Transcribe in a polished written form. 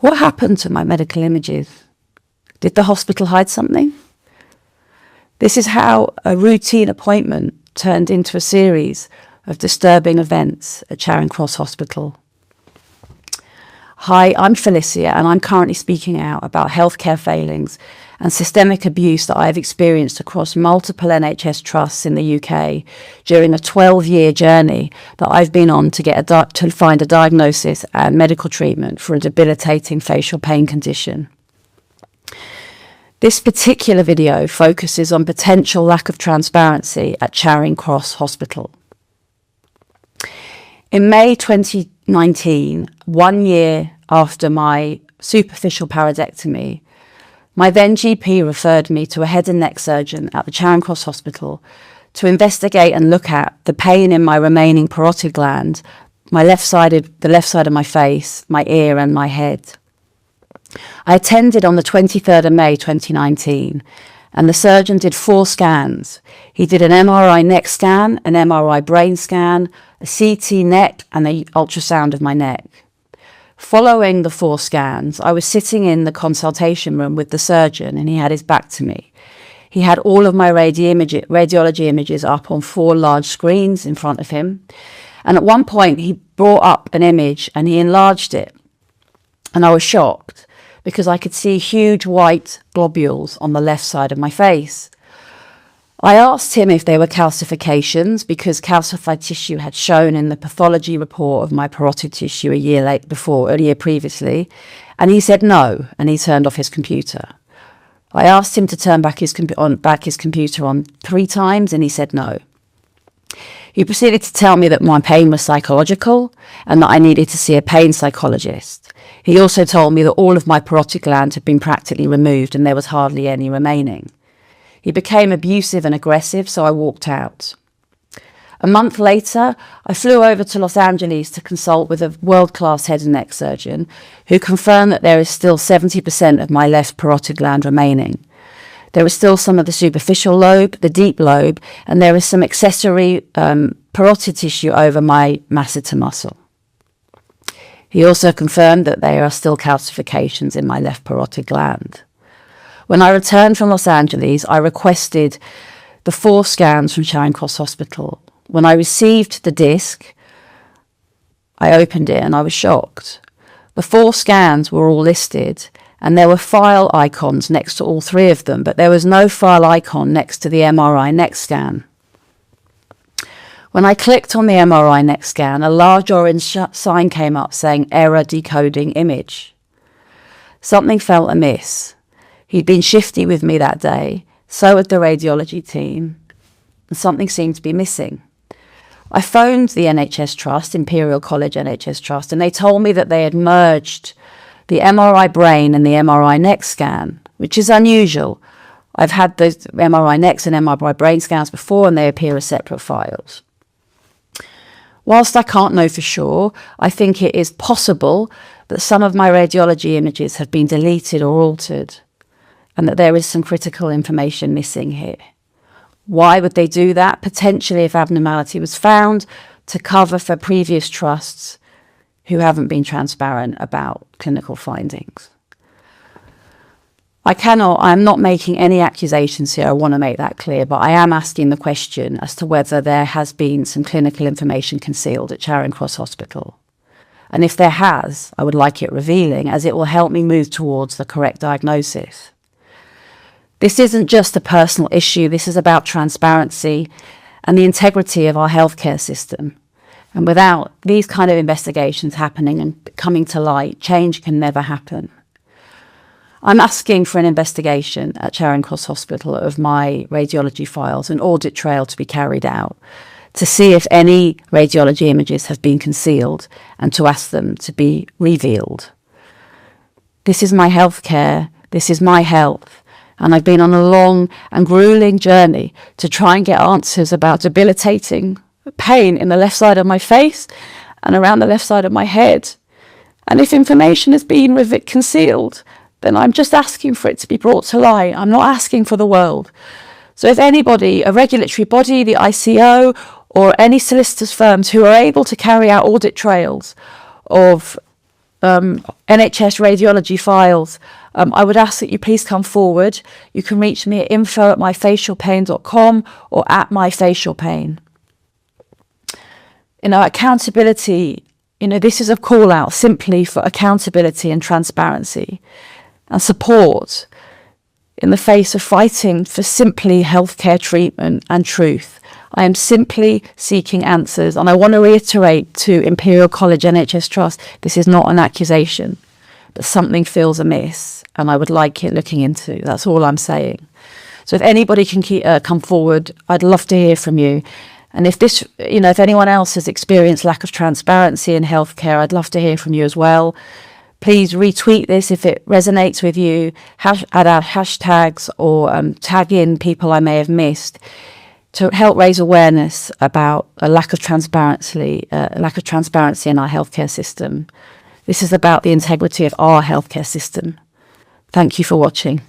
What happened to my medical images? Did the hospital hide something? This is how a routine appointment turned into a series of disturbing events at Charing Cross Hospital. Hi, I'm Felicia, and I'm currently speaking out about healthcare failings and systemic abuse that I have experienced across multiple NHS trusts in the UK during a 12-year journey that I've been on to find a diagnosis and medical treatment for a debilitating facial pain condition. This particular video focuses on potential lack of transparency at Charing Cross Hospital. In May 2019, 1 year after my superficial parotidectomy, my then GP referred me to a head and neck surgeon at the Charing Cross Hospital to investigate and look at the pain in my remaining parotid gland, the left side of my face, my ear and my head. I attended on the 23rd of May 2019, and the surgeon did 4 scans. He did an MRI neck scan, an MRI brain scan, a CT neck and an ultrasound of my neck. Following the 4 scans, I was sitting in the consultation room with the surgeon and he had his back to me. He had all of my radiology images up on 4 large screens in front of him. And at one point he brought up an image and he enlarged it. And I was shocked because I could see huge white globules on the left side of my face. I asked him if they were calcifications because calcified tissue had shown in the pathology report of my parotid tissue a year previously, and he said no, and he turned off his computer. I asked him to turn back his computer on 3 times, and he said no. He proceeded to tell me that my pain was psychological and that I needed to see a pain psychologist. He also told me that all of my parotid gland had been practically removed and there was hardly any remaining. He became abusive and aggressive, so I walked out. A month later, I flew over to Los Angeles to consult with a world-class head and neck surgeon who confirmed that there is still 70% of my left parotid gland remaining. There is still some of the superficial lobe, the deep lobe, and there is some accessory parotid tissue over my masseter muscle. He also confirmed that there are still calcifications in my left parotid gland. When I returned from Los Angeles, I requested the 4 scans from Charing Cross Hospital. When I received the disc, I opened it and I was shocked. The 4 scans were all listed and there were file icons next to all 3 of them, but there was no file icon next to the MRI neck scan. When I clicked on the MRI neck scan, a large orange sign came up saying error decoding image. Something felt amiss. He'd been shifty with me that day, so had the radiology team, and something seemed to be missing. I phoned the NHS Trust, Imperial College NHS Trust, and they told me that they had merged the MRI brain and the MRI neck scan, which is unusual. I've had those MRI necks and MRI brain scans before, and they appear as separate files. Whilst I can't know for sure, I think it is possible that some of my radiology images have been deleted or altered, and that there is some critical information missing here. Why would they do that? Potentially if abnormality was found, to cover for previous trusts who haven't been transparent about clinical findings. I'm not making any accusations here, I want to make that clear, but I am asking the question as to whether there has been some clinical information concealed at Charing Cross Hospital. And if there has, I would like it revealing, as it will help me move towards the correct diagnosis. This isn't just a personal issue, this is about transparency and the integrity of our healthcare system. And without these kind of investigations happening and coming to light, change can never happen. I'm asking for an investigation at Charing Cross Hospital of my radiology files, an audit trail to be carried out, to see if any radiology images have been concealed and to ask them to be revealed. This is my healthcare, this is my health. And I've been on a long and grueling journey to try and get answers about debilitating pain in the left side of my face and around the left side of my head. And if information has been concealed, then I'm just asking for it to be brought to light. I'm not asking for the world. So if anybody, a regulatory body, the ICO, or any solicitors' firms who are able to carry out audit trails of NHS radiology files, I would ask that you please come forward. You can reach me at info@myfacialpain.com or at myfacialpain. Accountability, this is a call out simply for accountability and transparency and support in the face of fighting for simply healthcare treatment and truth. I am simply seeking answers, and I want to reiterate to Imperial College NHS Trust, this is not an accusation, but something feels amiss, and I would like it looking into. That's all I'm saying. So if anybody can come forward, I'd love to hear from you. And if this, if anyone else has experienced lack of transparency in healthcare, I'd love to hear from you as well. Please retweet this if it resonates with you, add our hashtags or tag in people I may have missed to help raise awareness about a lack of transparency in our healthcare system. This is about the integrity of our healthcare system. Thank you for watching.